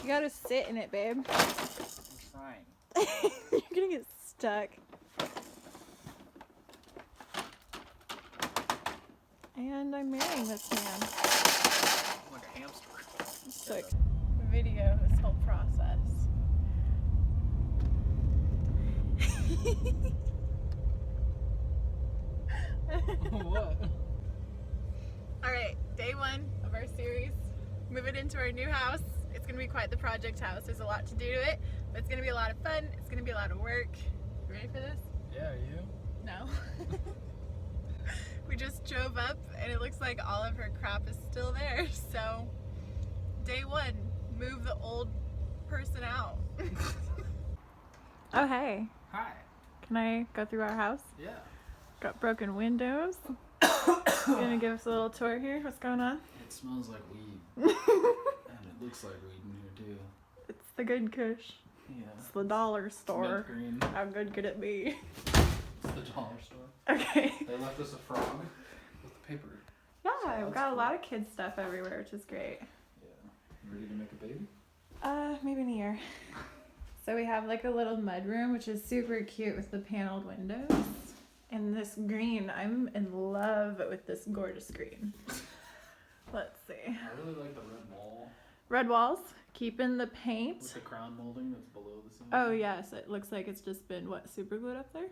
You gotta sit in it, babe. I'm trying. You're gonna get stuck. And I'm marrying this man. I'm like a hamster. It's like video this whole process. What? Alright, day 1 of our series. Moving into our new house. It's gonna be quite the project house. There's a lot to do to it, but it's gonna be a lot of fun. It's gonna be a lot of work. You ready for this? Yeah, you? No. We just drove up and it looks like all of her crap is still there. So, day 1, move the old person out. Oh, hey. Hi. Can I go through our house? Yeah. Got broken windows. You gonna give us a little tour here? What's going on? It smells like weed. And it looks like weed in here too. It's the good kush. Yeah. It's the dollar store. Green. How good could it be? It's the dollar store. Okay. They left us a frog with the paper. Yeah, So I've that's got a cool. lot of kids stuff everywhere, which is great. Yeah. You ready to make a baby? Maybe in a year. So we have like a little mud room, which is super cute with the paneled windows. And this green, I'm in love with this gorgeous green. Let's see. I really like the red wall Red walls, keeping the paint. with the crown molding that's below the ceiling. Oh yes, it looks like it's just been, what, super glued up there?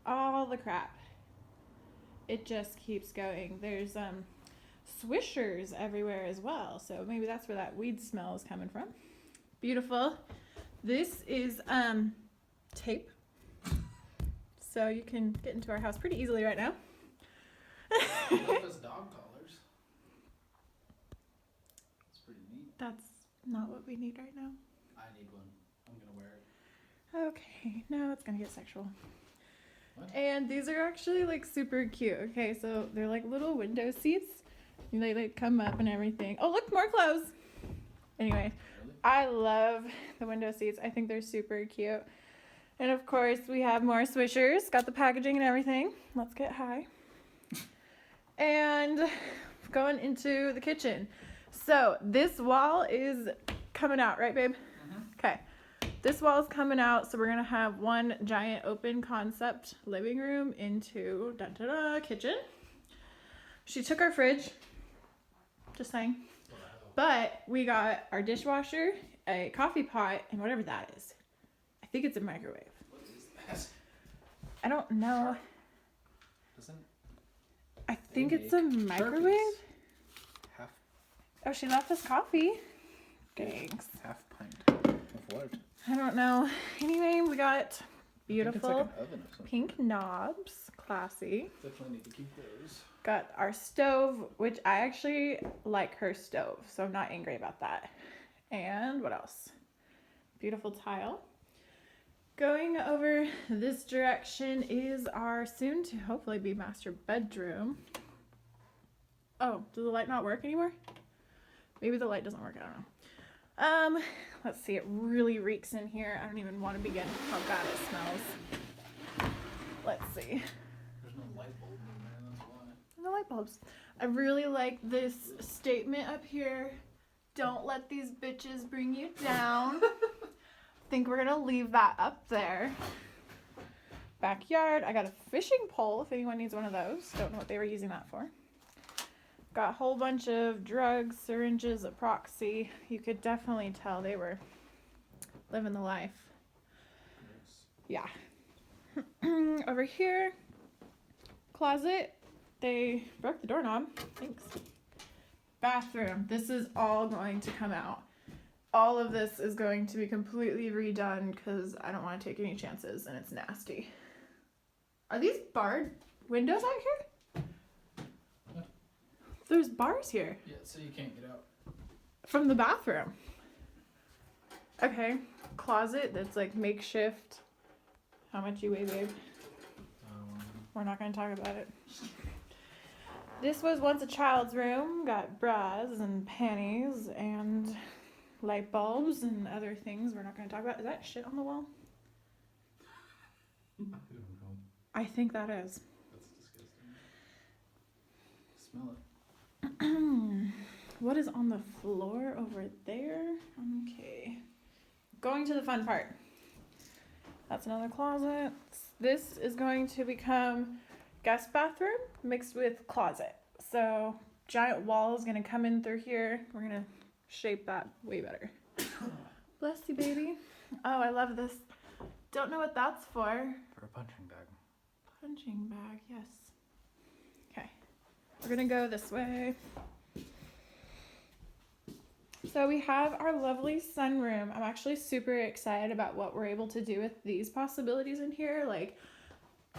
All the crap. It just keeps going. There's swishers everywhere as well, so maybe that's where that weed smell is coming from. Beautiful. This is tape, so you can get into our house pretty easily right now. They left us dog collars. It's pretty neat. That's not what we need right now. I need one. I'm gonna wear it. Okay, now it's gonna get sexual. What? And these are actually like super cute. Okay, so they're like little window seats. And they like come up and everything. Oh, look, more clothes. Anyway, Really? I love the window seats. I think they're super cute. And of course, we have more swishers. Got the packaging and everything. Let's get high. And going into the kitchen. So this wall is coming out, right, babe? Mm-hmm. Okay. This wall is coming out, so we're gonna have one giant open concept living room into kitchen. She took our fridge, just saying. Wow. But we got our dishwasher, a coffee pot, and whatever that is. I think it's a microwave. What is that? I don't know. Doesn't I think it's a microwave. half Oh, she left us coffee. Thanks. pint of what? I don't know. Anyway, we got beautiful I think it's like an oven or something. pink knobs. Classy. Definitely need to keep those. Got our stove, which I actually like her stove, so I'm not angry about that. And what else? Beautiful tile. Going over this direction is our soon to hopefully be master bedroom. Oh, does the light not work anymore? Maybe the light doesn't work, I don't know. Let's see, it really reeks in here. I don't even want to begin how bad it smells. Let's see. There's no light bulb in there, that's why. The light bulbs. I really like this statement up here. Don't let these bitches bring you down. Think we're gonna leave that up there. Backyard. I got a fishing pole if anyone needs one of those. Don't know what they were using that for. Got a whole bunch of drugs, syringes, a proxy. You could definitely tell they were living the life. Yes. Yeah. Over here, closet. They broke the doorknob. Thanks. Bathroom. This is all going to come out. All of this is going to be completely redone because I don't want to take any chances and it's nasty. Are these barred windows out here? What? There's bars here Yeah, so you can't get out. from the bathroom. Okay. Closet that's like makeshift. How much you weigh, babe? We're not going to talk about it. This was once a child's room. Got bras and panties and light bulbs and other things we're not going to talk about. Is that shit on the wall? I don't know. I think that is. That's disgusting. Smell it. What is on the floor over there? to the fun part. That's another closet. This is going to become guest bathroom mixed with closet. So giant wall is gonna come in through here. We're gonna shape that way better. Bless you, baby. Oh, I love this. Don't know what that's for. For a punching bag. Punching bag, yes. Okay, we're gonna go this way. So we have our lovely sunroom. I'm actually super excited about what we're able to do with these possibilities in here. Like,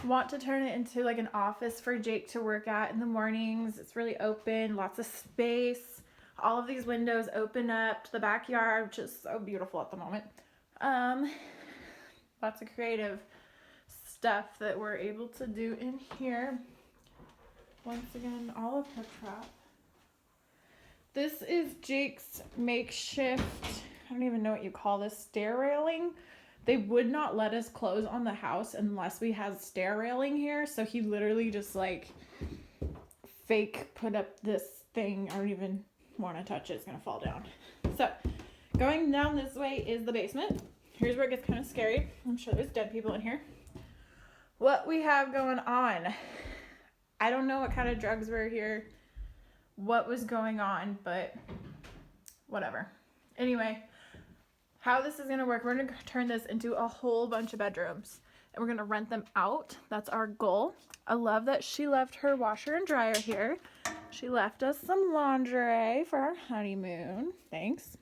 want to turn it into like an office for Jake to work at in the mornings. It's really open, lots of space. All of these windows open up to the backyard, which is so beautiful at the moment. Lots of creative stuff that we're able to do in here. Once again, all of her crap. This is Jake's makeshift, I don't even know what you call this, stair railing. They would not let us close on the house unless we had stair railing here. So he literally just like fake put up this thing. I don't even want to touch it. It's going to fall down. So going down this way is the basement. Here's where it gets kind of scary. I'm sure there's dead people in here. What we have going on. I don't know what kind of drugs were here, what was going on, but whatever. Anyway, how this is going to work, we're going to turn this into a whole bunch of bedrooms and we're going to rent them out. That's our goal. I love that she left her washer and dryer here. She left us some lingerie for our honeymoon. Thanks.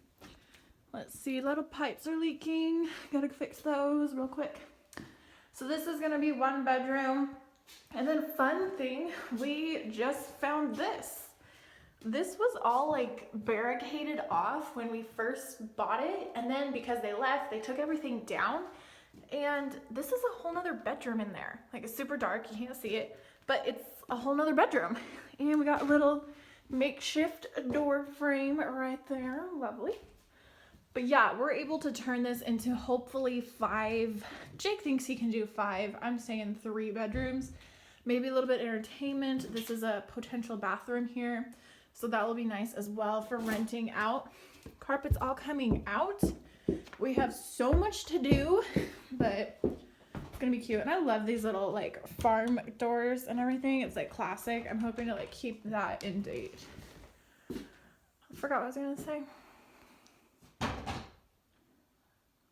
Let's see, little pipes are leaking. Gotta fix those real quick. So this is going to be one bedroom. And then fun thing, we just found this. This was all like barricaded off when we first bought it, and then because they left, they took everything down, and this is a whole nother bedroom in there. Like, it's super dark, you can't see it, but it's a whole nother bedroom. And we got a little makeshift door frame right there, lovely. But yeah, we're able to turn this into hopefully 5. Jake thinks he can do 5. I'm saying 3 bedrooms, maybe a little bit of entertainment. This is a potential bathroom here. So that will be nice as well for renting out. Carpet's all coming out. We have so much to do, but it's gonna be cute. And I love these little like farm doors and everything. It's like classic. I'm hoping to like keep that in date. I forgot what I was gonna say.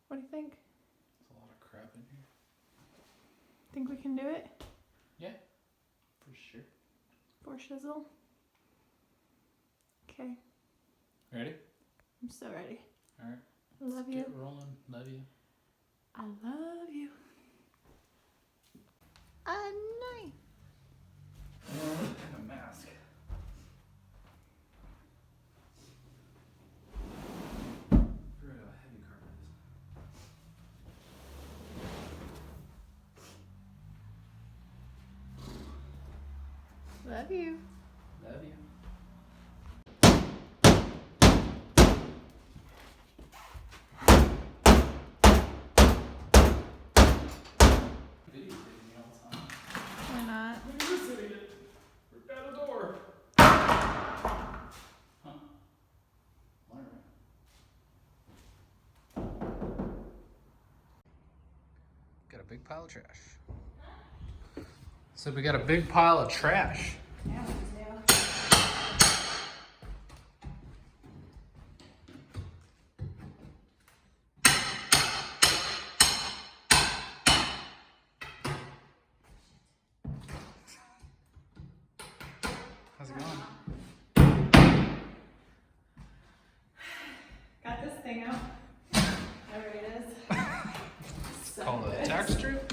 What do you think? There's a lot of crap in here. Think we can do it? Yeah, for sure. For shizzle. Okay. Ready? I'm so ready. All right. Love Let's you. Get rolling. Love you. I love you. I know you. And a mask. Very heavy carpet is. Love you. Love you. Videotaping me all the time. Why not? Look at this idiot. Ripped out a door. Huh. Alright. Got a big pile of trash. So we got a big pile of trash. Yeah, we do. How's it going? Got this thing out. Whatever it is. So Called a good. tax strip?